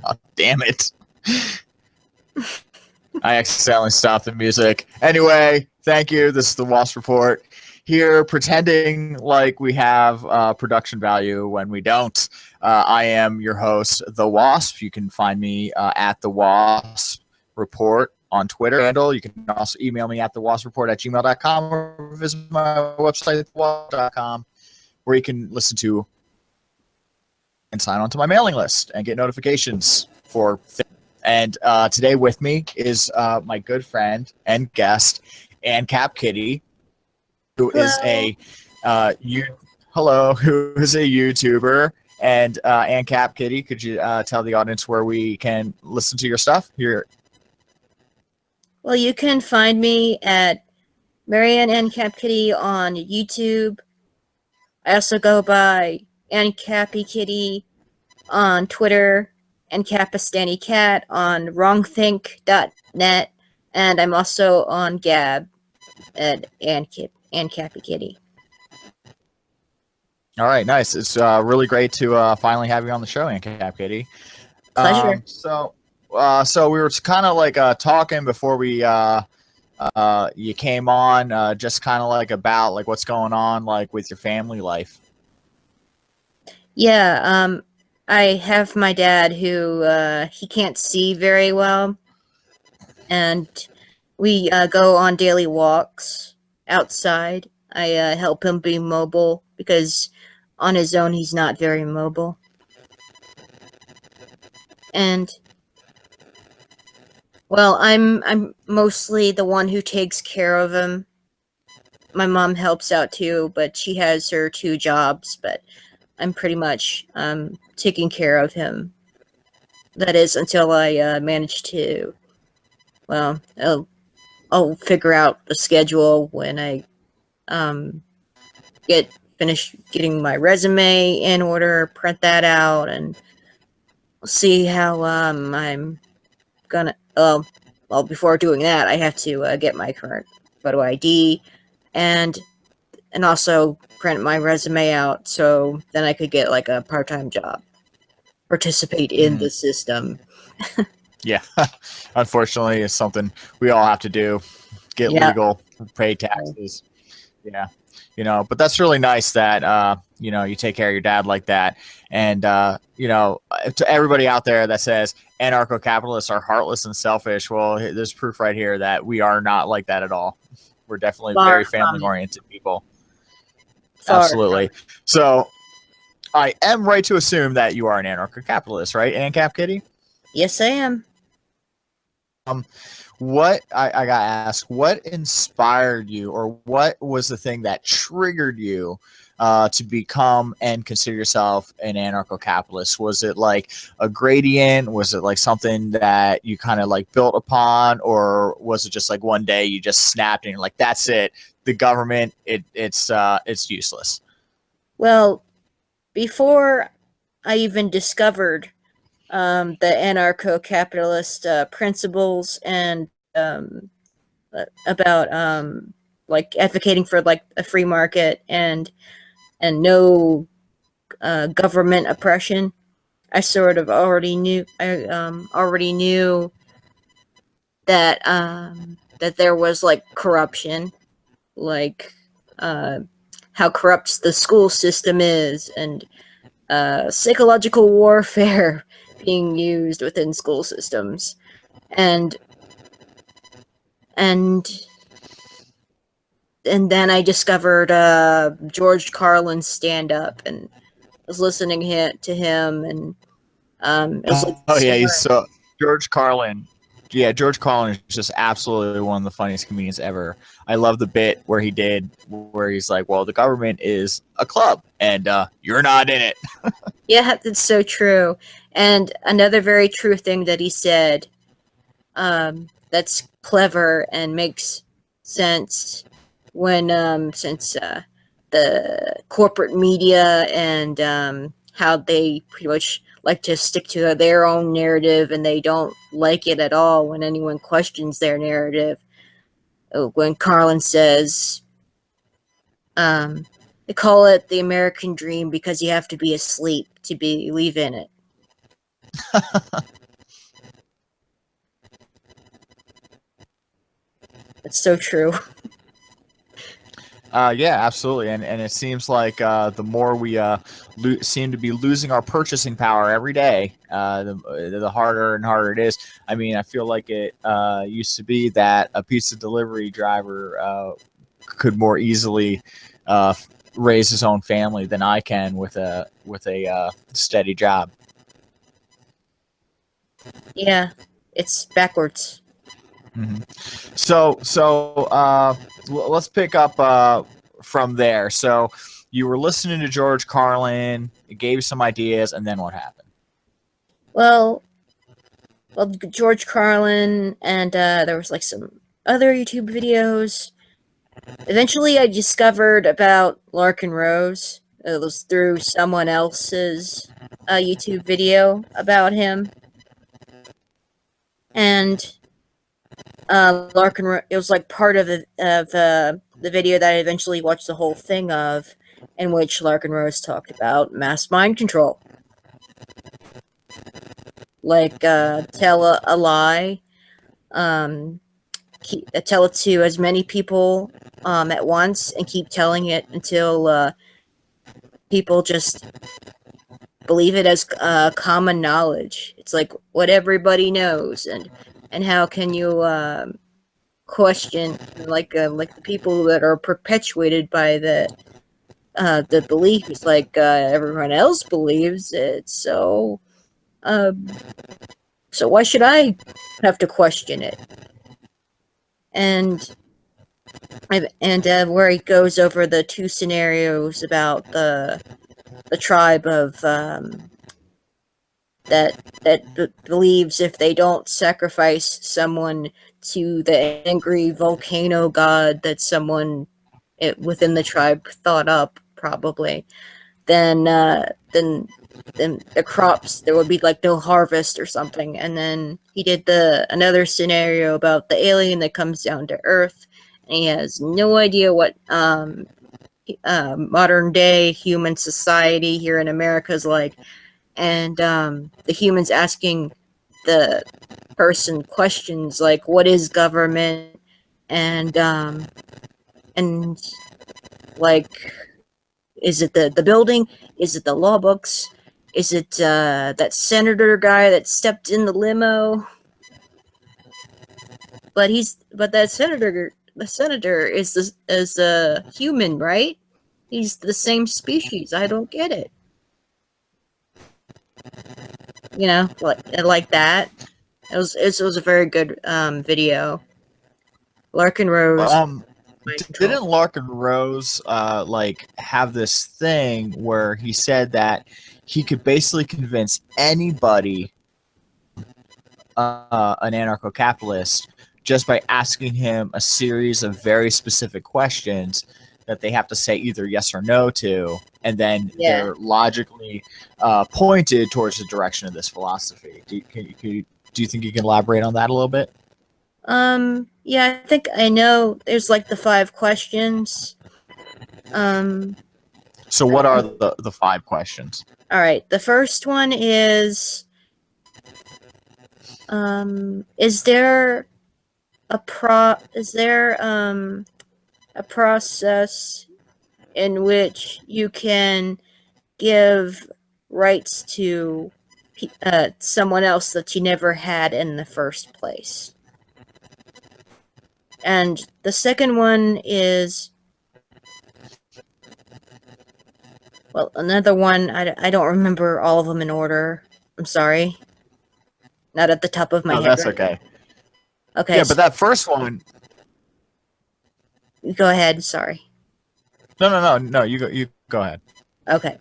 Oh, damn it. I accidentally stopped the music. Anyway, thank you. This is the Wasp Report. Here, pretending like we have production value when we don't. I am your host, The Wasp. You can find me at The Wasp Report on Twitter handle. You can also email me at thewaspreport@gmail.com or visit my website, thewasp.com, where you can listen to and sign on to my mailing list and get notifications for things. And today with me is my good friend and guest, Ann Cap Kitty, who is a who is a YouTuber. And Ann Cap Kitty, could you tell the audience where we can listen to your stuff here? Well, you can find me at Marianne Ann Cap Kitty on YouTube. I also go by Ann Cappy Kitty on Twitter, and Capistani Cat on wrongthink.net, and I'm also on Gab at Ann Cappy Kitty. All right, nice. It's really great to finally have you on the show, Ann Cap Kitty. Pleasure. So we were kind of like talking before we you came on, just kind of like about like what's going on like with your family life. Yeah, I have my dad who he can't see very well, and we go on daily walks outside. I help him be mobile because on his own he's not very mobile. And well, I'm mostly the one who takes care of him. My mom helps out too, but she has her 2 jobs, but I'm pretty much taking care of him. That is until I manage to, well, I'll figure out a schedule when I get finished getting my resume in order, print that out, and see how I'm gonna. Well, before doing that, I have to get my current photo ID and also print my resume out, so then I could get like a part-time job, participate in the system. Yeah, unfortunately, it's something we all have to do. Get legal, pay taxes. Yeah, but that's really nice that you take care of your dad like that. And to everybody out there that says anarcho-capitalists are heartless and selfish, well, there's proof right here that we are not like that at all. We're definitely very family-oriented people. Absolutely. So I am right to assume that you are an anarcho-capitalist, right, Ann Cap Kitty? Yes, I am. What I gotta ask, what inspired you, or what was the thing that triggered you to become and consider yourself an anarcho-capitalist? Was it like a gradient? Was it like something that you kind of like built upon, or was it just like one day you just snapped and you're like, that's it, the government, it's useless? Well, before I even discovered the anarcho-capitalist principles and about like advocating for like a free market and no government oppression, I sort of already knew. I already knew that that there was like corruption, like how corrupt the school system is, and psychological warfare being used within school systems, and then I discovered George Carlin's stand-up and was listening to him, and it was like, he's so George Carlin. Yeah, George Carlin is just absolutely one of the funniest comedians ever. I love the bit where he's like, well, the government is a club and you're not in it. Yeah, that's so true. And another very true thing that he said that's clever and makes sense when since the corporate media and how they pretty much like to stick to their own narrative, and they don't like it at all when anyone questions their narrative. When Carlin says, they call it the American dream because you have to be asleep to believe in it. It's so true. Yeah, absolutely, and it seems like the more we seem to be losing our purchasing power every day, the harder and harder it is. I mean, I feel like it used to be that a pizza delivery driver could more easily raise his own family than I can with a steady job. Yeah, it's backwards. Mm-hmm. So let's pick up from there. So you were listening to George Carlin, it gave you some ideas, and then what happened? Well, George Carlin, and there was like some other YouTube videos. Eventually, I discovered about Larkin Rose. It was through someone else's YouTube video about him, and it was like part of the video that I eventually watched the whole thing of, in which Larkin Rose talked about mass mind control. Like, tell a lie, tell it to as many people at once, and keep telling it until people just believe it as common knowledge. It's like what everybody knows, and how can you question like the people that are perpetuated by the belief? It's like everyone else believes it, so why should I have to question it? And where he goes over the two scenarios about the tribe of that believes if they don't sacrifice someone to the angry volcano god that someone within the tribe thought up, probably, then the crops, there would be like no harvest or something. And then he did another scenario about the alien that comes down to Earth, and he has no idea what modern day human society here in America is like, and the humans asking the person questions like, what is government, and like, is it the building, is it the law books, is it that senator guy that stepped in the limo? But the senator is a human, right? He's the same species. I don't get it. You know, like that. It was a very good video. Larkin Rose. Didn't Larkin Rose like have this thing where he said that he could basically convince anybody an anarcho-capitalist just by asking him a series of very specific questions that they have to say either yes or no to, and then they're logically pointed towards the direction of this philosophy. Do you think you can elaborate on that a little bit? Yeah, I think I know. There's like the 5 questions. So what are the 5 questions? All right. The first one is there a process in which you can give rights to someone else that you never had in the first place? And the second one is, well, another one, I don't remember all of them in order. I'm sorry. Not at the top of my head. That's okay. Okay. Yeah, but that first one. Go ahead. Sorry. No. You go ahead. Okay.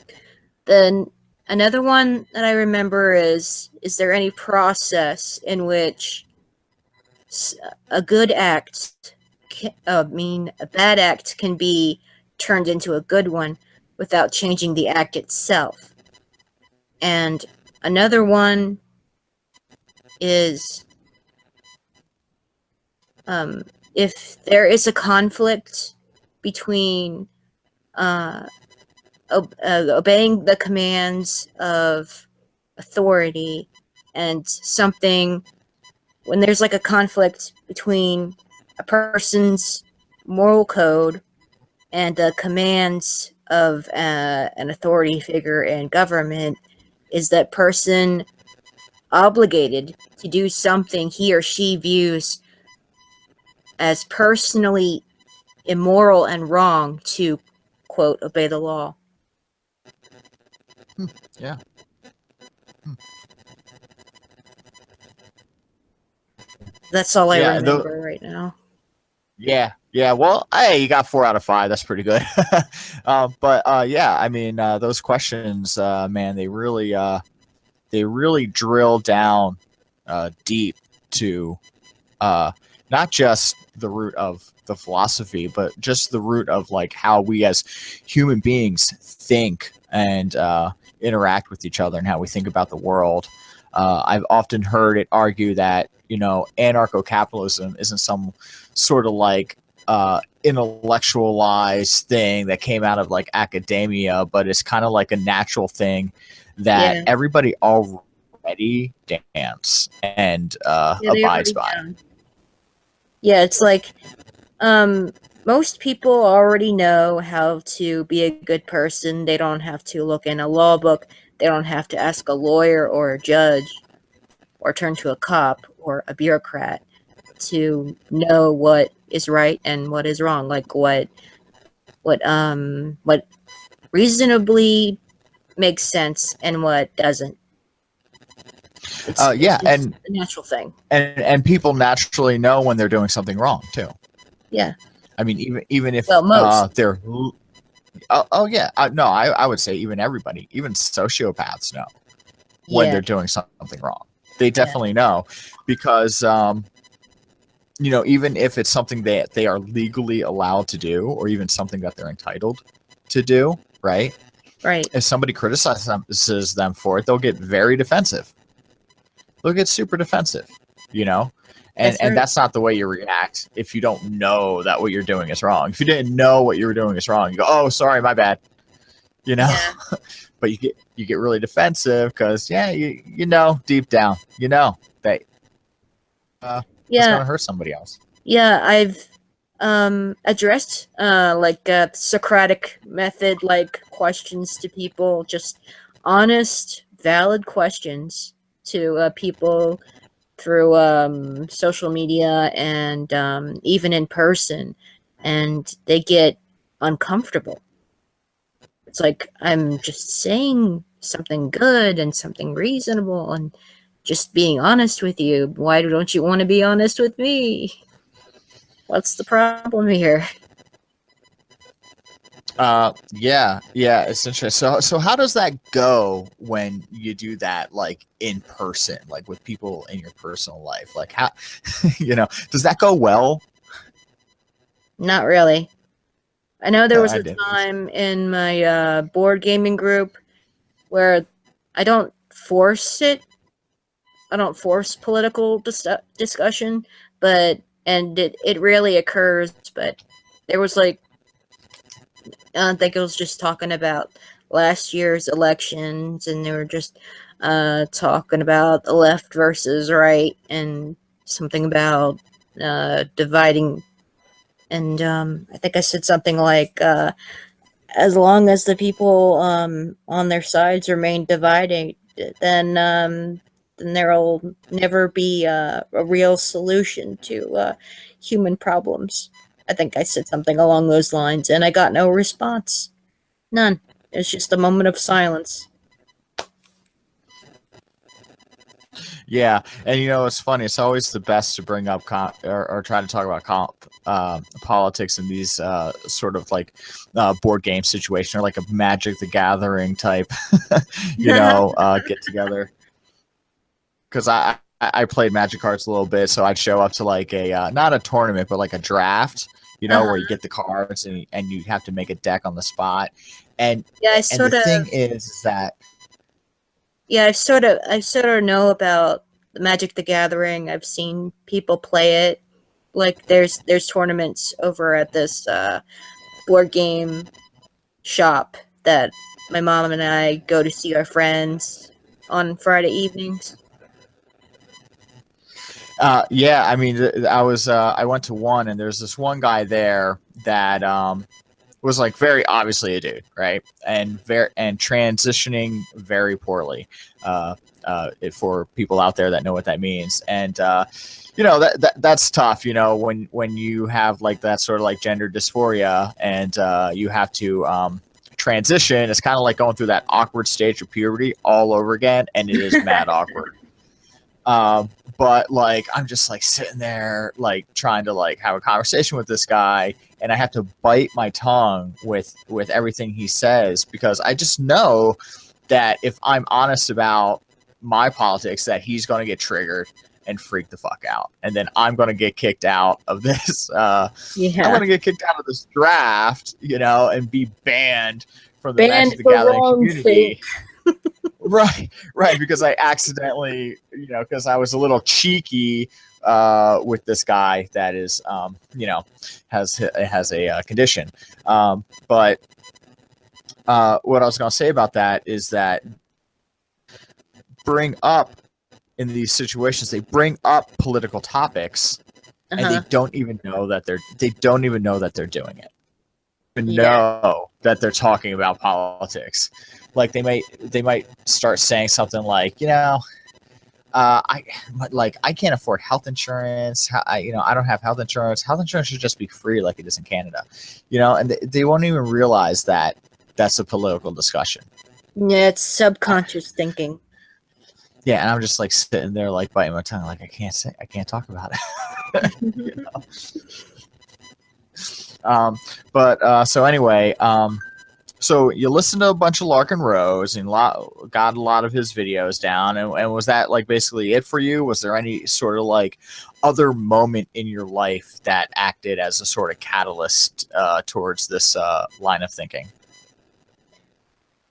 Then another one that I remember is there any process in which a good act a bad act can be turned into a good one without changing the act itself. And another one is if there is a conflict between obeying the commands of authority and something, when there's like a conflict between a person's moral code and the commands of an authority figure in government, is that person obligated to do something he or she views as personally immoral and wrong to, quote, obey the law. Yeah. That's all I remember right now. Yeah. Well, hey, you got 4 out of 5. That's pretty good. But yeah, I mean, those questions, man, they really drill down deep to not just the root of the philosophy, but just the root of like how we as human beings think and interact with each other and how we think about the world. I've often heard it argue that, you know, anarcho-capitalism isn't some sort of like intellectualized thing that came out of like academia, but it's kind of like a natural thing that everybody already dance and abides by. Yeah, it's like most people already know how to be a good person. They don't have to look in a law book. They don't have to ask a lawyer or a judge or turn to a cop or a bureaucrat to know what is right and what is wrong, like what reasonably makes sense and what doesn't. It's and a natural thing. And people naturally know when they're doing something wrong too. Yeah. I mean, even if most. they're yeah, no, I would say even everybody, even sociopaths know when they're doing something wrong. They definitely know, because you know, even if it's something that they are legally allowed to do, or even something that they're entitled to do, right? Right. If somebody criticizes them for it, they'll get very defensive. They'll get super defensive, you know? And that's not the way you react if you don't know that what you're doing is wrong. If you didn't know what you were doing is wrong, you go, "Oh, sorry, my bad." You know? Yeah. But you get really defensive because you know deep down, you know that it's gonna hurt somebody else. Yeah, I've addressed like Socratic method like questions to people, just honest, valid questions to people through social media and even in person, and they get uncomfortable. It's like, I'm just saying something good and something reasonable and just being honest with you. Why don't you want to be honest with me? What's the problem here? Yeah, it's interesting. So how does that go when you do that, like in person, like with people in your personal life? Like how, you know, does that go well? Not really. I know there was a time in my board gaming group where I don't force it. I don't force political discussion, and it rarely occurs. But there was like, I think it was just talking about last year's elections, and they were just talking about the left versus right, and something about dividing. And I think I said something like, as long as the people on their sides remain divided, then there will never be a real solution to human problems. I think I said something along those lines, and I got no response. None. It was just a moment of silence. Yeah, and you know, it's funny. It's always the best to bring up or try to talk about politics in these sort of like board game situation, or like a Magic the Gathering type, you know, get together. Because I I played Magic cards a little bit, so I'd show up to like a not a tournament, but like a draft, where you get the cards and you have to make a deck on the spot. And Yeah, and the thing is that I sort of know about Magic the Gathering. I've seen people play it. Like there's tournaments over at this board game shop that my mom and I go to see our friends on Friday evenings. yeah, I mean, I went to one, and there's this one guy there that was like very obviously a dude, right, and transitioning very poorly. For people out there that know what that means, and that's tough. When you have like that sort of like gender dysphoria, and you have to transition. It's kind of like going through that awkward stage of puberty all over again, and it is mad awkward. But like I'm just like sitting there like trying to like have a conversation with this guy, and I have to bite my tongue with everything he says, because I just know that if I'm honest about my politics, that he's going to get triggered and freak the fuck out, and then I'm going to get kicked out of this I'm going to get kicked out of this draft, and be banned from the Magic the Gathering community. Right, because I accidentally, because I was a little cheeky with this guy that is, has a condition. But what I was going to say about that is that in these situations, they bring up political topics, and they don't even know that they're doing it. Know that they're talking about politics. Like they might start saying something like, I can't afford health insurance. I don't have health insurance. Health insurance should just be free, like it is in Canada, and they won't even realize that that's a political discussion. Yeah, it's subconscious thinking. Yeah, and I'm just like sitting there, like biting my tongue, like I can't talk about it. So anyway, so you listened to a bunch of Larkin Rose and got a lot of his videos down, and was that like basically it for you? Was there any sort of like other moment in your life that acted as a sort of catalyst towards this line of thinking?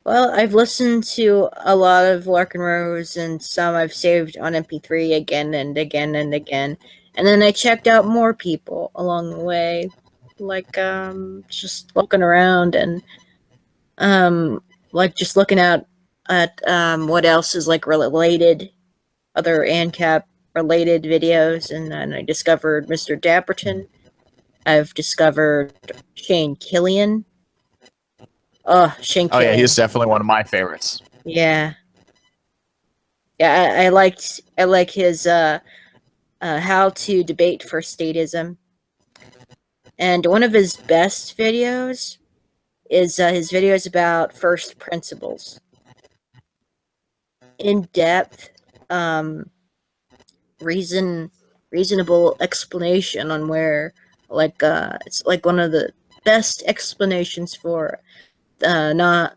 Well, I've listened to a lot of Larkin Rose, and some I've saved on MP3 again and again and again. And then I checked out more people along the way, like just looking around and like just looking at what else is like related, other ANCAP related videos, and then I discovered Mr. Dapperton. I've discovered Shane Killian. Oh, Shane Killian. Oh yeah, he's definitely one of my favorites. Yeah. Yeah, I like his how to debate for statism. And one of his best videos is his videos about first principles. In depth, reasonable explanation on where, like, it's like one of the best explanations for not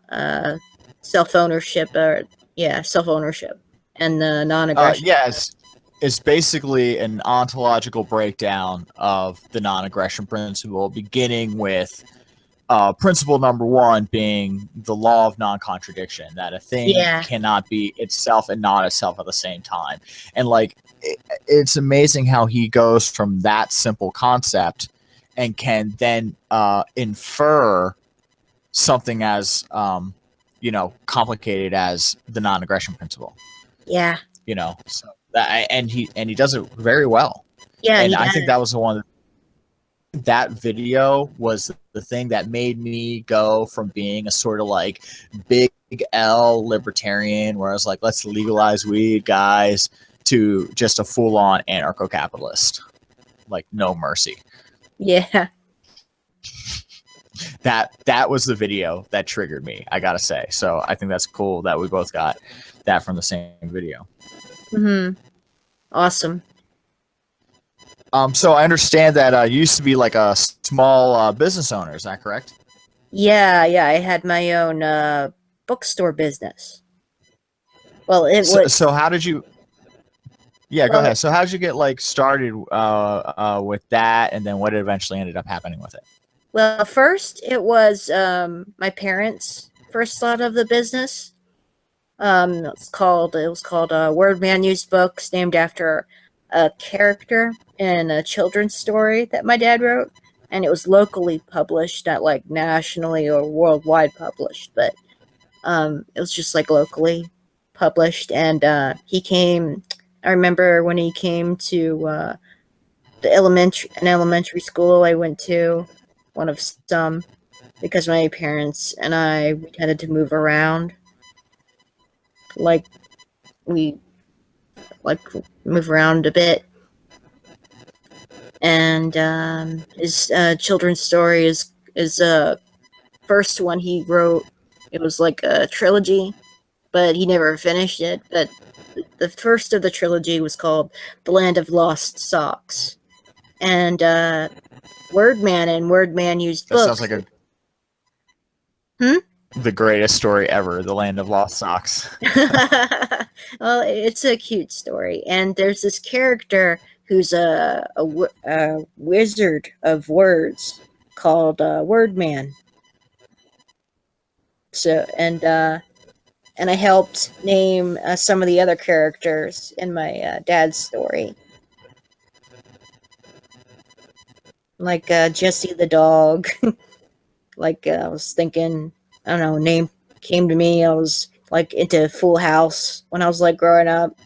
self-ownership, self-ownership and the non-aggression. Yes, it's basically an ontological breakdown of the non-aggression principle, beginning with principle number one being the law of non-contradiction, that a thing cannot be itself and not itself at the same time. And like it's amazing how he goes from that simple concept and can then infer something as complicated as the non-aggression principle. Yeah. So that, and he does it very well. Yeah, and I think that was the one. That video was the thing that made me go from being a sort of like big L libertarian, where I was like, let's legalize weed, guys, to just a full-on anarcho-capitalist, like no mercy. Yeah. That was the video that triggered me, I gotta say. So I think that's cool that we both got that from the same video. Mm-hmm. Awesome. So I understand that you used to be like a small business owner. Is that correct? Yeah. I had my own bookstore business. Well, it was. So how did you? Yeah, go Well, ahead. So how'd you get like started with that, and then what eventually ended up happening with it? well, first it was my parents' first thought of the business. It was called Word Man Used Books, named after a character in a children's story that my dad wrote, and it was locally published, not like nationally or worldwide published, but it was just like locally published. And he came. I remember when he came to an elementary school I went to, one of some, because my parents and we tended to move around. Like we like move around a bit, and his children's story is first one he wrote. It was like a trilogy, but he never finished it. But the first of the trilogy was called The Land of Lost Socks, and Wordman and Wordman Used That sounds Books. like a Hmm? the greatest story ever, The Land of Lost Socks. Well, it's a cute story, and there's this character who's a wizard of words called Wordman. So, and I helped name some of the other characters in my dad's story, like Jesse the dog. Like I was thinking, I don't know, name came to me. I was like into Full House when I was like growing up,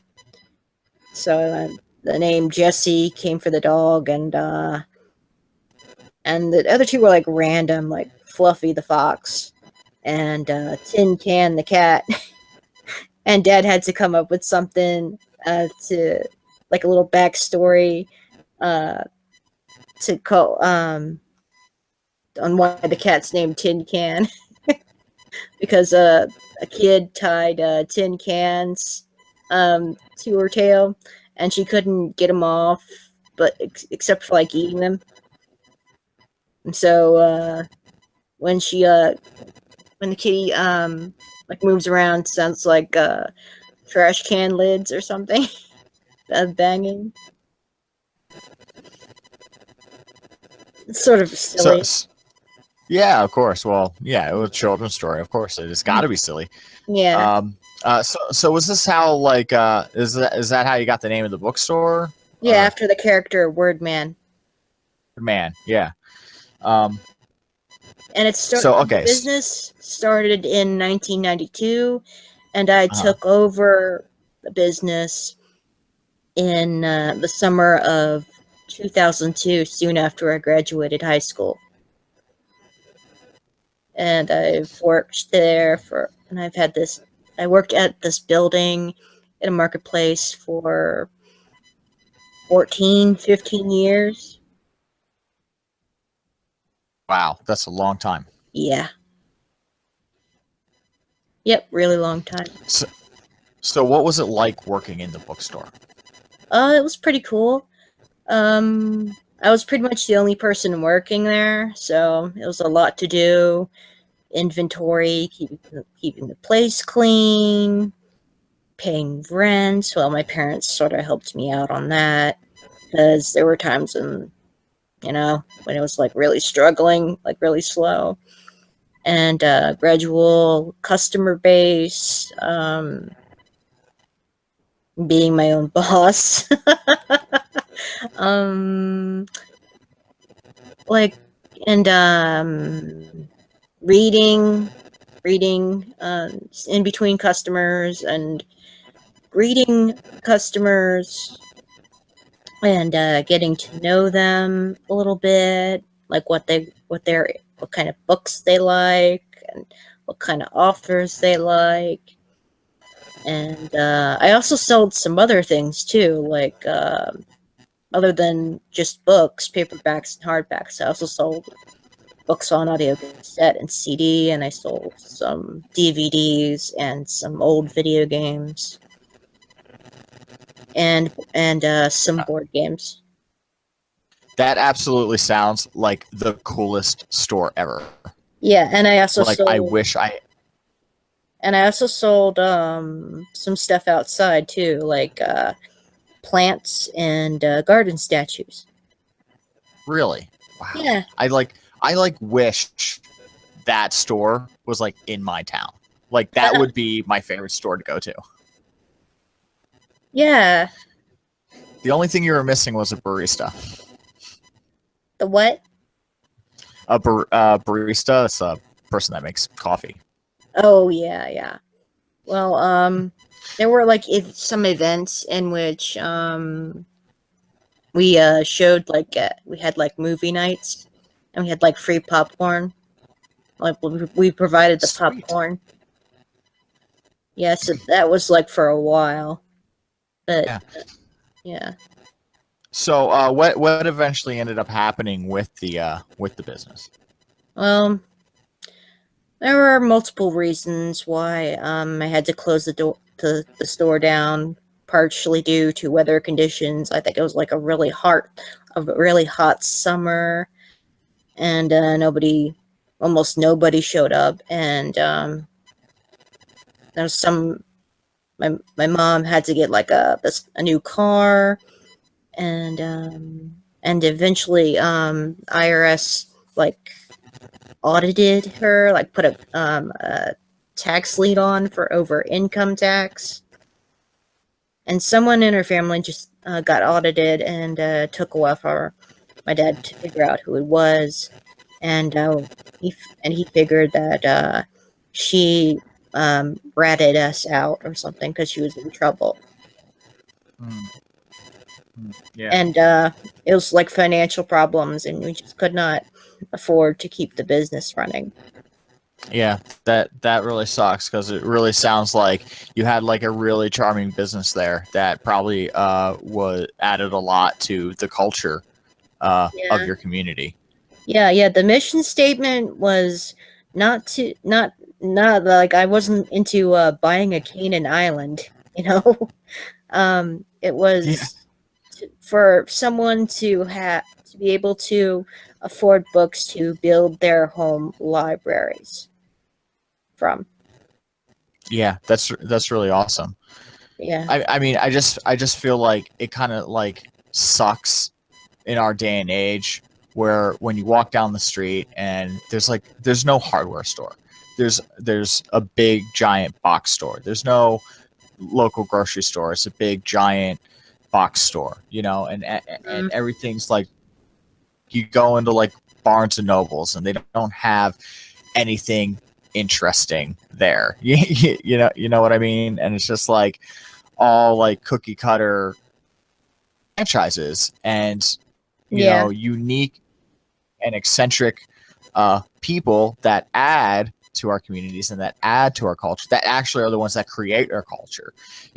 so the name Jesse came for the dog, and the other two were like random, like Fluffy the fox and Tin Can the cat. And Dad had to come up with something to like a little backstory uh, to call on why the cat's named Tin Can. Because a kid tied tin cans to her tail, and she couldn't get them off, but except for like eating them. And so when she when the kitty like moves around, sounds like trash can lids or something banging. It's sort of So, silly. yeah, of course. Well, yeah, it was a children's story. Of course, it's got to be silly. Yeah. So was this how like is that how you got the name of the bookstore? Yeah, Or after the character Wordman. man, yeah. Um, And so the okay. business started in 1992, and I Uh, took over the business in the summer of 2002, soon after I graduated high school. And I've worked there and I worked at this building in a marketplace for 14, 15 years. wow, that's a long time. Yeah. Yep, really long time. So what was it like working in the bookstore? It was pretty cool. I was pretty much the only person working there, so it was a lot to do. Inventory, keeping the place clean, paying rent. Well, my parents sort of helped me out on that because there were times when it was like really struggling, like really slow. And gradual customer base, being my own boss. um, like, and reading, in between customers and greeting customers and getting to know them a little bit, like what kind of books they like and what kind of authors they like. And I also sold some other things too, like other than just books, paperbacks and hardbacks. I also sold books on audio cassette and CD, and I sold some DVDs and some old video games and some board games. That absolutely sounds like the coolest store ever. Yeah, and Like I wish I I also sold some stuff outside too, like plants and garden statues. Really? Wow. Yeah, I wish that store was like in my town. Like that would be my favorite store to go to. yeah. The only thing you were missing was a barista. The what? Barista is a person that makes coffee. Oh yeah, yeah. Well, there were like some events in which we showed like we had like movie nights, and we had like free popcorn. Like we provided the Sweet. popcorn. Yeah, so that was like for a while, but Yeah. yeah. So what eventually ended up happening with the business? Well, there were multiple reasons why I had to close the store down, partially due to weather conditions. I think it was like a really hot summer, and almost nobody showed up, and there was some. My mom had to get like a new car, and eventually IRS like audited her, like put a tax lien on for over income tax. And someone in her family just got audited and took a while for my dad to figure out who it was. And he figured that she ratted us out or something because she was in trouble. Mm. Yeah. And it was like financial problems, and we just could not afford to keep the business running. Yeah, that really sucks because it really sounds like you had like a really charming business there that probably was added a lot to the culture of Yeah. your community. Yeah. The mission statement was not like I wasn't into buying a Canaan island, you know. It Yeah, was for someone to be able to afford books to build their home libraries from. yeah, that's really awesome. Yeah. I mean, I just feel like it kind of like sucks in our day and age where when you walk down the street and there's no hardware store. There's a big giant box store. There's no local grocery store. It's a big giant box store, and Mm, everything's like you go into like Barnes and Nobles and they don't have anything interesting there. You know what I mean? And it's just like all like cookie cutter franchises and yeah. unique and eccentric people that add to our communities and that add to our culture, that actually are the ones that create our culture.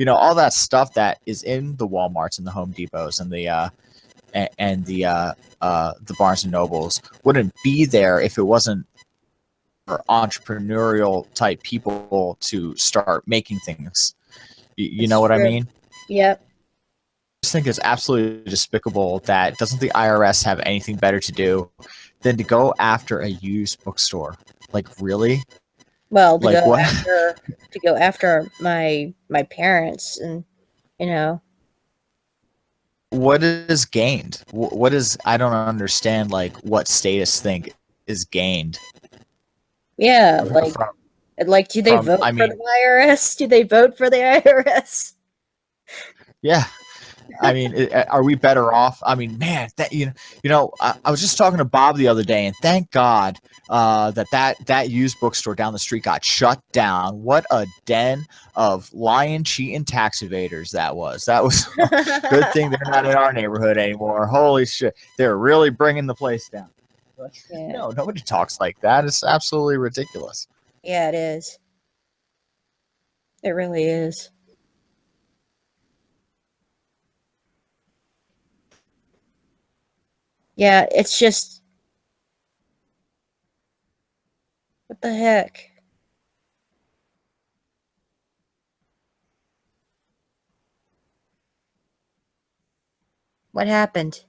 All that stuff that is in the Walmarts and the Home Depots and the Barnes and Nobles wouldn't be there if it wasn't for entrepreneurial type people to start making things. You It's know what I true. mean? Yep. Just think it's absolutely despicable that doesn't the IRS have anything better to do than to go after a used bookstore? Like really? Well, Like what? to go after my parents, and you know, What is gained? What is? I don't understand. Like what status think is gained yeah, from like do they from? vote I for mean, the IRS? Do they vote for the IRS? yeah. I mean, are we better off? I mean, man, that I was just talking to Bob the other day, and thank God that used bookstore down the street got shut down. What a den of lying, cheating tax evaders that was. That was good thing they're not in our neighborhood anymore. Holy shit, they're really bringing the place down. But, Yeah, no, nobody talks like that. It's absolutely ridiculous. yeah, it is. It really is. Yeah, it's just what the heck? What happened?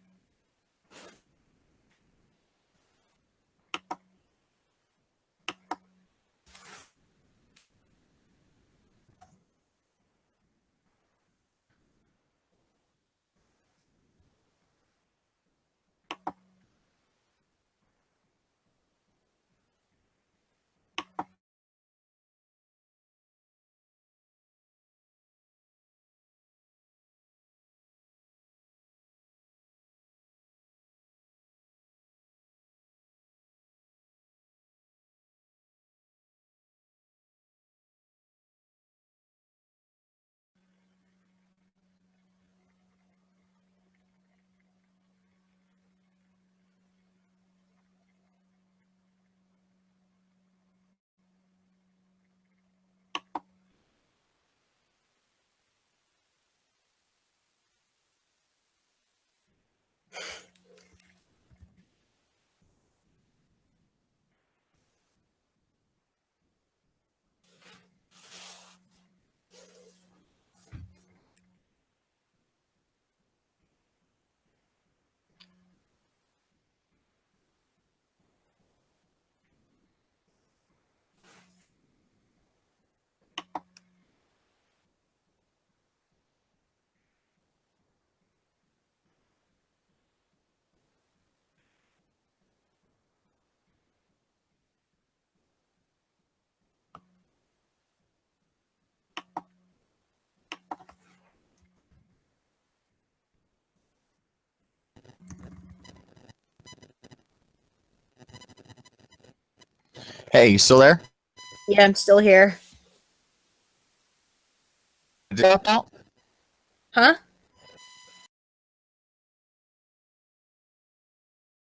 Hey, you still there? Yeah, I'm still here. Did you drop out? Huh?